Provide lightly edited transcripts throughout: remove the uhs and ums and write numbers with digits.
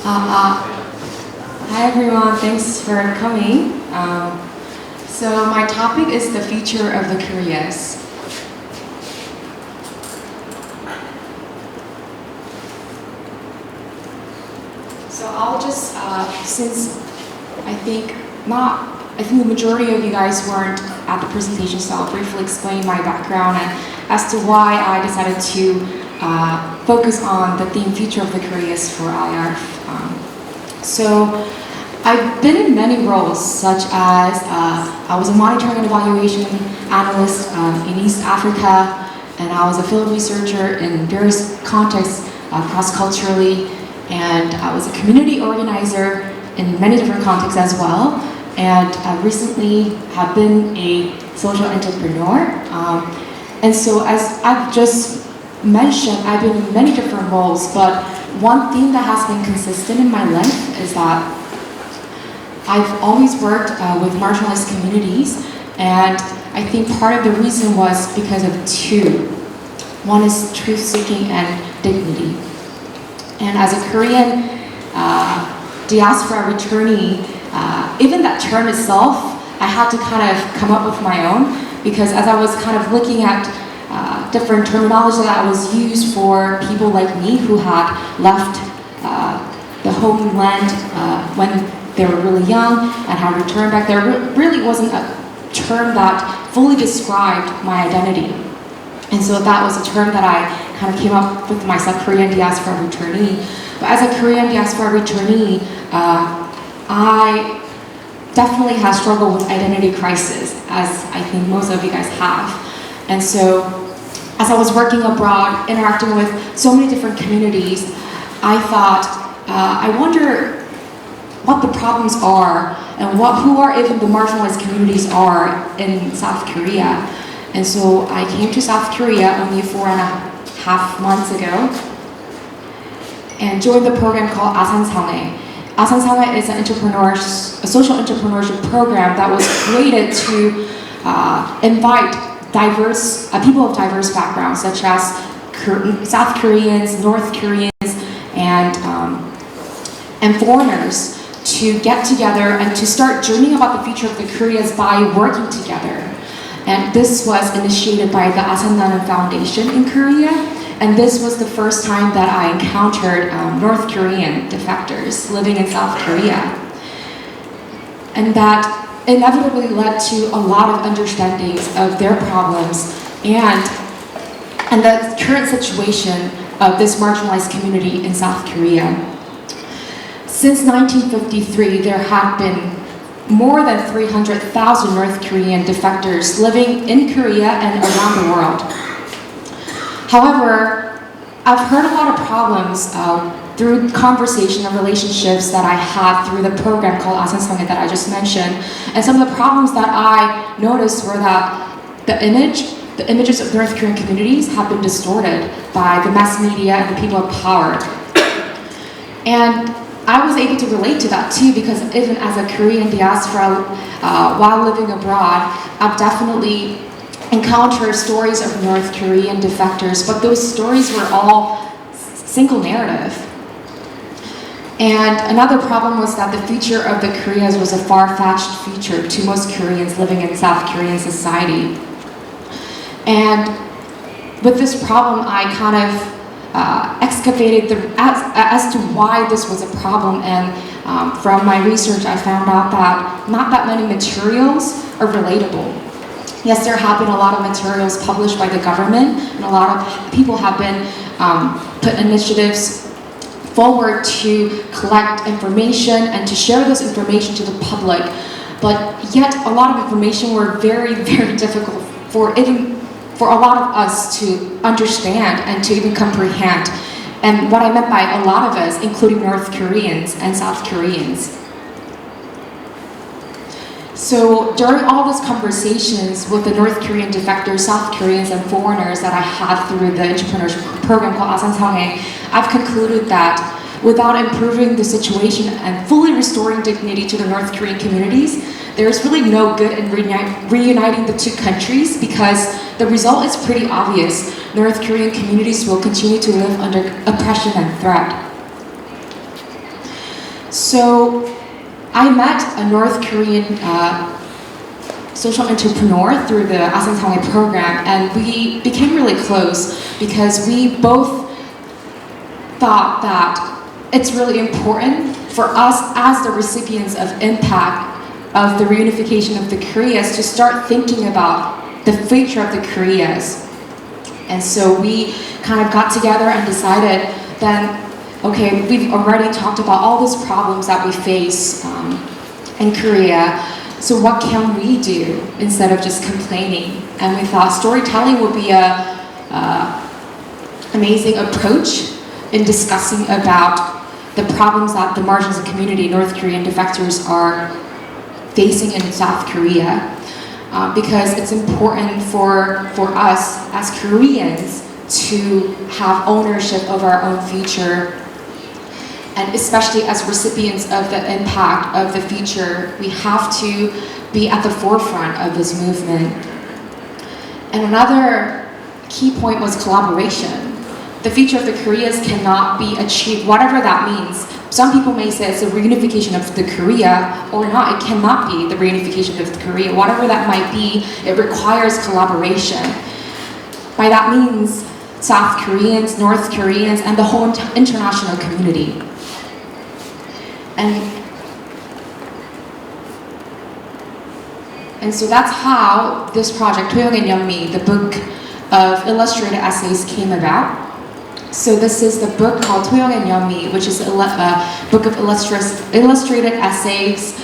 Hi everyone, thanks for coming. So my topic is the future of the Koreas. So I'll just, since I think the majority of you guys weren't at the presentation, so I'll briefly explain my background and as to why I decided to focus on the theme future of the Koreas for AYARF. So I've been in many roles, such as I was a monitoring and evaluation analyst in East Africa, and I was a field researcher in various contexts cross-culturally, and I was a community organizer in many different contexts as well, and I recently have been a social entrepreneur. And so as I've just mentioned, I've been in many different roles, but one theme that has been consistent in my life is that I've always worked with marginalized communities, and I think part of the reason was because of two. One is truth-seeking and dignity. And as a Korean diaspora returnee, even that term itself, I had to kind of come up with my own, because as I was kind of looking at different terminology that was used for people like me who had left the homeland when they were really young and had returned back, there really wasn't a term that fully described my identity. And so that was a term that I kind of came up with myself, Korean diaspora returnee. But as a Korean diaspora returnee, I definitely have struggled with identity crisis, as I think most of you guys have. And so as I was working abroad, interacting with so many different communities, I thought, I wonder what the problems are and who are even the marginalized communities are in South Korea. And so I came to South Korea only 4.5 months ago and joined the program called 아산상해. 아산상해 is a social entrepreneurship program that was created to invite diverse people of diverse backgrounds, such as South Koreans, North Koreans, and foreigners, to get together and to start dreaming about the future of the Koreas by working together. And this was initiated by the Ahyeong Foundation in Korea, and this was the first time that I encountered North Korean defectors living in South Korea. And that inevitably led to a lot of understandings of their problems and the current situation of this marginalized community in South Korea. Since 1953, there have been more than 300,000 North Korean defectors living in Korea and around the world. However, I've heard a lot of problems through conversation and relationships that I had through the program called 아산상해 that I just mentioned. And some of the problems that I noticed were that the images of North Korean communities have been distorted by the mass media and the people of power. And I was able to relate to that too, because even as a Korean diaspora, while living abroad, I've definitely encountered stories of North Korean defectors, but those stories were all single narrative. And another problem was that the future of the Koreas was a far-fetched future to most Koreans living in South Korean society. And with this problem, I kind of excavated as to why this was a problem, and from my research I found out that not that many materials are relatable. Yes, there have been a lot of materials published by the government, and a lot of people have been put initiatives forward to collect information and to share this information to the public, but yet a lot of information were very, very difficult for a lot of us to understand and to even comprehend. And what I meant by a lot of us, including North Koreans and South Koreans. So during all these conversations with the North Korean defectors, South Koreans, and foreigners that I had through the entrepreneurship program called 아산상해, I've concluded that without improving the situation and fully restoring dignity to the North Korean communities, there's really no good in reuniting the two countries, because the result is pretty obvious. North Korean communities will continue to live under oppression and threat. So I met a North Korean social entrepreneur through the Ahyeong program, and we became really close because we both thought that it's really important for us as the recipients of impact of the reunification of the Koreas to start thinking about the future of the Koreas. And so we kind of got together and decided then, okay, we've already talked about all these problems that we face in Korea, so what can we do instead of just complaining? And we thought storytelling would be a amazing approach in discussing about the problems that the marginalized community, North Korean defectors, are facing in South Korea. Because it's important for us as Koreans to have ownership of our own future, and especially as recipients of the impact of the future, we have to be at the forefront of this movement. And another key point was collaboration. The future of the Koreas cannot be achieved, whatever that means. Some people may say it's a reunification of the Korea, or not, it cannot be the reunification of the Korea. Whatever that might be, it requires collaboration. By that means, South Koreans, North Koreans, and the whole international community. And so that's how this project, Ahyeong and Yeonmi, the book of illustrated essays, came about. So this is the book called Ahyeong and Yeonmi, which is a book of illustrated essays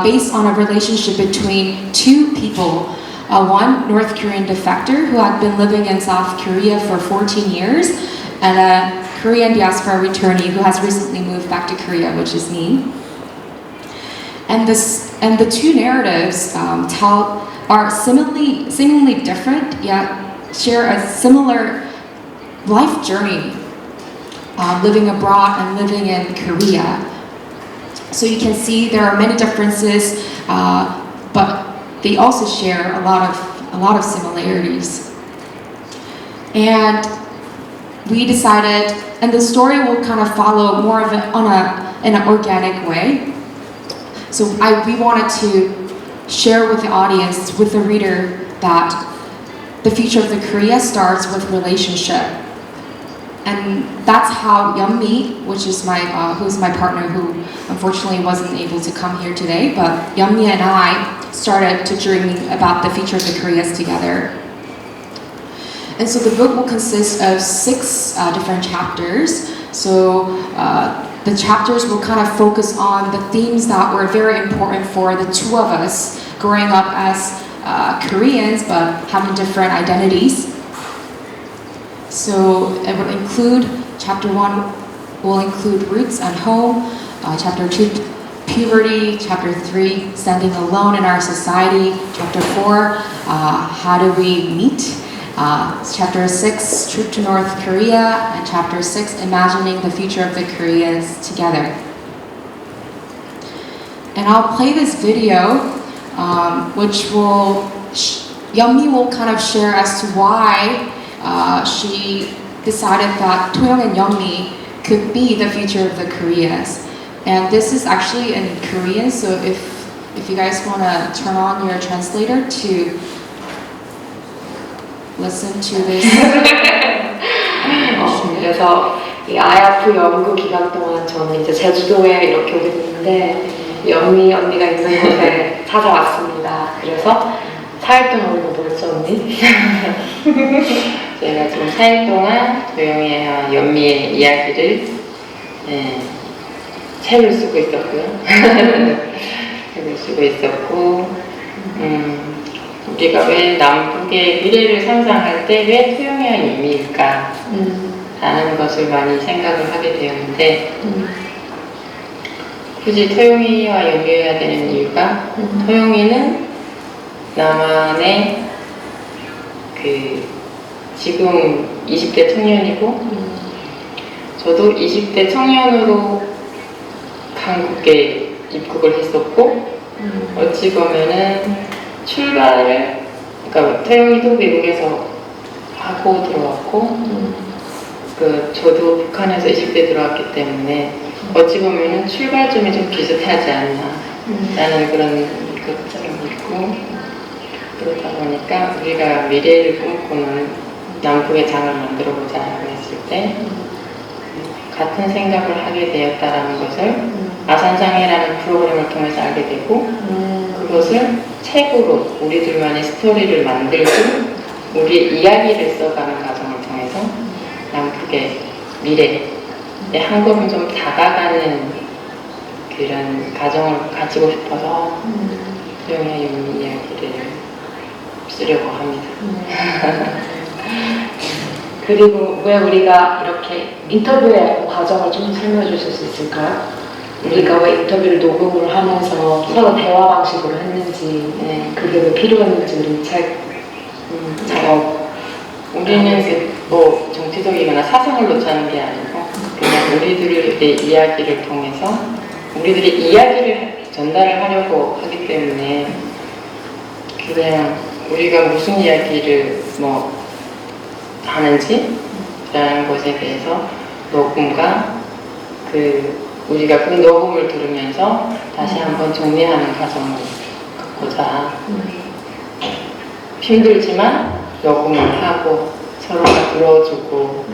based on a relationship between two people. One North Korean defector who had been living in South Korea for 14 years, and a Korean diaspora returnee who has recently moved back to Korea, which is me. And the two narratives are seemingly different, yet share a similar life journey, living abroad and living in Korea. So you can see there are many differences, but they also share a lot of similarities. And we decided, and the story will kind of follow more of it in an organic way. So we wanted to share with the audience, with the reader, that the future of the Korea starts with relationship. And that's how Yeonmi, which is who's my partner, who unfortunately wasn't able to come here today, but Yeonmi and I started to dream about the future of the Koreas together. And so the book will consist of 6 different chapters. So the chapters will kind of focus on the themes that were very important for the two of us growing up as Koreans but having different identities. So it will include, chapter 1 will include roots and home, chapter 2 puberty, chapter 3 standing alone in our society, chapter 4 how do we meet, chapter 6 trip to North Korea, and chapter 6 imagining the future of the Koreas together. And I'll play this video which will Yeonmi will kind of share as to why she decided that Ahyeong and Yeonmi could be the future of the Koreas. And this is actually in Korean, so if you guys want to turn on your translator to listen to this. 그래서 이 아야프 연구 기간 동안 저는 이제 제주도에 이렇게 오게 됐는데 연미 언니가 있는 곳에 찾아왔습니다. 그래서 4일 동안 뭐 했죠, 언니? 제가 지금 4일 동안 도영이와 연미의 이야기를 책을 쓰고 있었고요. 책을 쓰고 있었고, 우리가 왜 남북의 미래를 상상할 때 왜 토영이와 연미일까? 라는 것을 많이 생각을 하게 되었는데, 굳이 토영이와 연미여야 되는 이유가, 토영이는 나만의 지금 20대 청년이고, 저도 20대 청년으로 한국에 입국을 했었고, 어찌 보면은 출발을, 그러니까 토영이도 미국에서 하고 들어왔고, 저도 북한에서 20대 들어왔기 때문에 어찌 보면은 출발점이 좀 비슷하지 않나 라는 그런 것들을 믿고, 그러다 보니까 우리가 미래를 꿈꾸는 남북의 장을 만들어보자고 했을 때 같은 생각을 하게 되었다라는 것을 아산상해라는 프로그램을 통해서 알게 되고, 그것을 책으로 우리들만의 스토리를 만들고 우리 이야기를 써가는 과정을 통해서 남북의 미래에 한 걸음 좀 다가가는 그런 과정을 가지고 싶어서 소영의 윤미 이야기를 쓰려고 합니다. 그리고 왜 우리가 이렇게 인터뷰의 과정을 좀 설명해 주실 수 있을까요? 우리가 왜 인터뷰를 녹음을 하면서 서로 대화 방식으로 했는지, 그게 왜 필요했는지 우리 책 작업. 우리는 뭐 정치적이거나 사상을 놓자는 게 아니고 그냥 우리들의 이야기를 통해서 우리들의 이야기를 전달을 하려고 하기 때문에 그냥 우리가 무슨 이야기를 뭐 하는지 라는 것에 대해서 녹음과 우리가 그 녹음을 들으면서 다시 한번 정리하는 과정을 갖고자 힘들지만 녹음을 하고 서로가 들어주고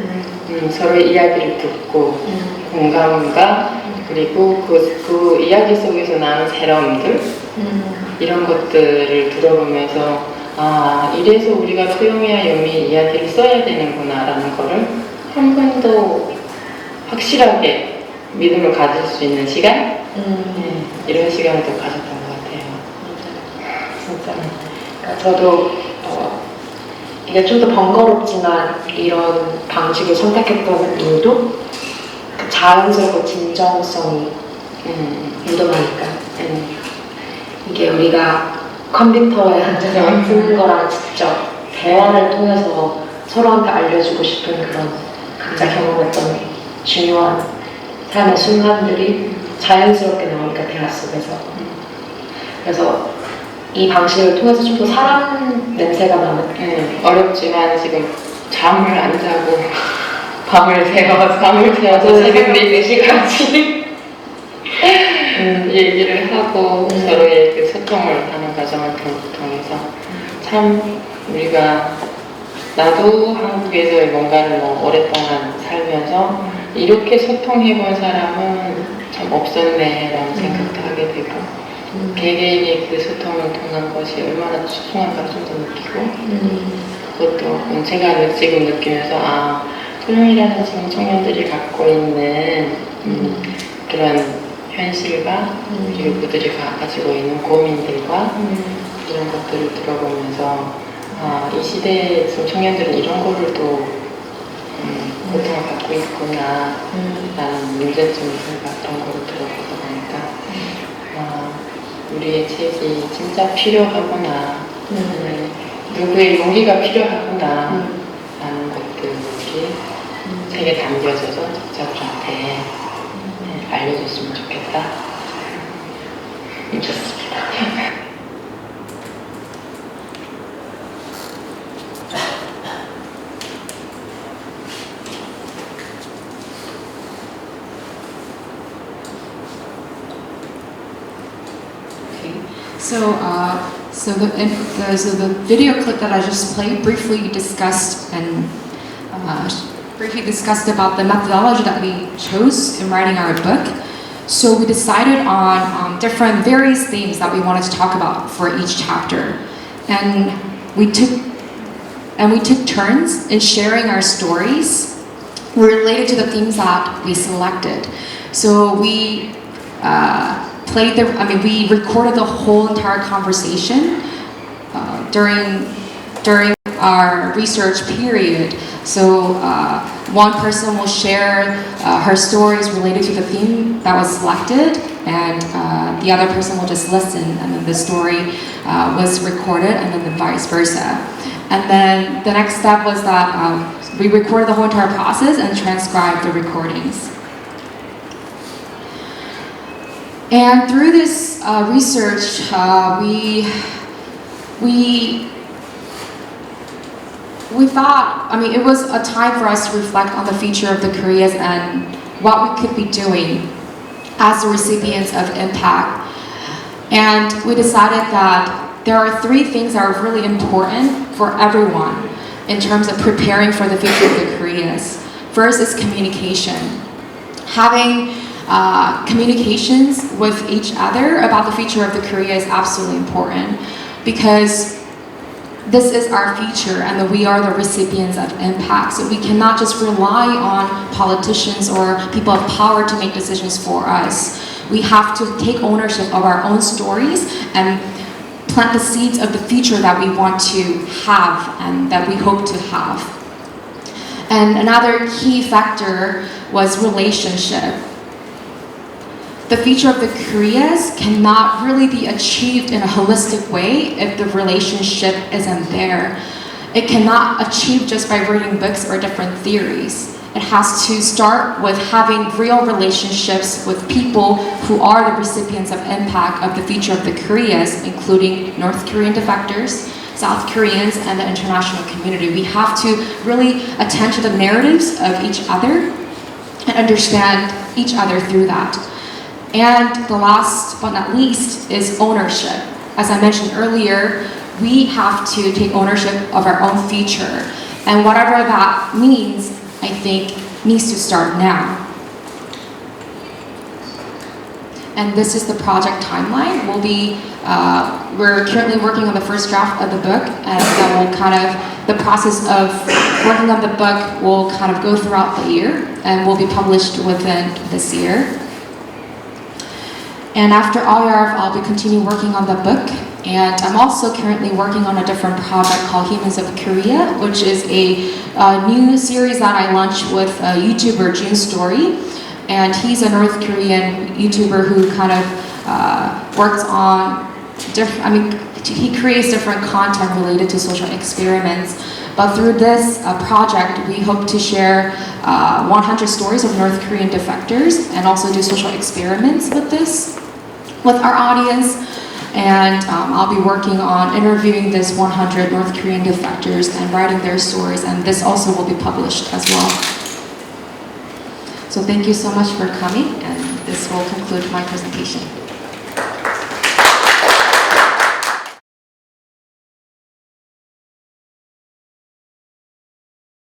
서로의 이야기를 듣고 공감과 그리고 그 이야기 속에서 나는 새로움들 이런 것들을 들어보면서 아, 이래서 우리가 소영이와 연미 이야기를 써야 되는구나 라는 거를 한 번 더 확실하게 믿음을 가질 수 있는 시간? 이런 시간을 또 가졌던 것 같아요. 진짜. 그러니까 저도 이게 좀 더 번거롭지만 이런 방식을 선택했던 이유도 그 자연스럽고 진정성이 묻어나니까. 이게 우리가 컴퓨터에 앉아서 쓰는 거랑 직접 대화를 통해서 서로한테 알려주고 싶은 그런 각자 경험했던 중요한 삶의 순간들이 자연스럽게 나오니까 대화 속에서. 그래서 이 방식을 통해서 좀 더 사람 냄새가 나는. 어렵지만 지금 잠을 안 자고 밤을 새워서 새벽 4시까지 얘기를 하고 서로의 그 소통을 하는 과정을 통해서 참 우리가 나도 한국에서 뭔가를 뭐 오랫동안 살면서 이렇게 소통해본 사람은 참 없었네 라는 생각도 하게 되고 개개인의 그 소통을 통한 것이 얼마나 소중한가 좀 더 느끼고 그것도 제가 지금 느끼면서 아 소영이라는 지금 청년들이 갖고 있는 그런 현실과 그리고 그들이 가지고 있는 고민들과 이런 것들을 들어보면서 아, 이 시대에 지금 청년들은 이런 거를 또 고통을 갖고 있구나 라는 문제점을 봤던 거를 들어보다 보니까 아, 우리의 책이 진짜 필요하구나 누구의 용기가 필요하구나 라는 것들이 책에 담겨져서 독자들한테 알려줬으면 좋겠다. 좋습니다. So the video clip that I just played briefly discussed about the methodology that we chose in writing our book. So we decided on various themes that we wanted to talk about for each chapter, and we took turns in sharing our stories related to the themes that we selected. So we we recorded the whole entire conversation during our research period. So one person will share her stories related to the theme that was selected, and the other person will just listen, and then the story was recorded, and then vice versa. And then the next step was that we recorded the whole entire process and transcribed the recordings. And through this research, we thought, it was a time for us to reflect on the future of the Koreas and what we could be doing as the recipients of impact. And we decided that there are 3 things that are really important for everyone in terms of preparing for the future of the Koreas. First is communication. Having communications with each other about the future of the Korea is absolutely important, because this is our future and that we are the recipients of impact. So we cannot just rely on politicians or people of power to make decisions for us. We have to take ownership of our own stories and plant the seeds of the future that we want to have and that we hope to have. And another key factor was relationship. The future of the Koreas cannot really be achieved in a holistic way if the relationship isn't there. It cannot achieve just by reading books or different theories. It has to start with having real relationships with people who are the recipients of impact of the future of the Koreas, including North Korean defectors, South Koreans, and the international community. We have to really attend to the narratives of each other and understand each other through that. And the last but not least is ownership. As I mentioned earlier, we have to take ownership of our own future. And whatever that means, I think, needs to start now. And this is the project timeline. We're currently working on the first draft of the book, and then the process of working on the book will kind of go throughout the year and will be published within this year. And after AYARF, I'll be continue working on the book. And I'm also currently working on a different project called Humans of Korea, which is a new series that I launched with a YouTuber, June Story. And he's a North Korean YouTuber who kind of works on he creates different content related to social experiments. But through this project, we hope to share 100 stories of North Korean defectors and also do social experiments with our audience. And I'll be working on interviewing this 100 North Korean defectors and writing their stories, and this also will be published as well. So thank you so much for coming, and this will conclude my presentation.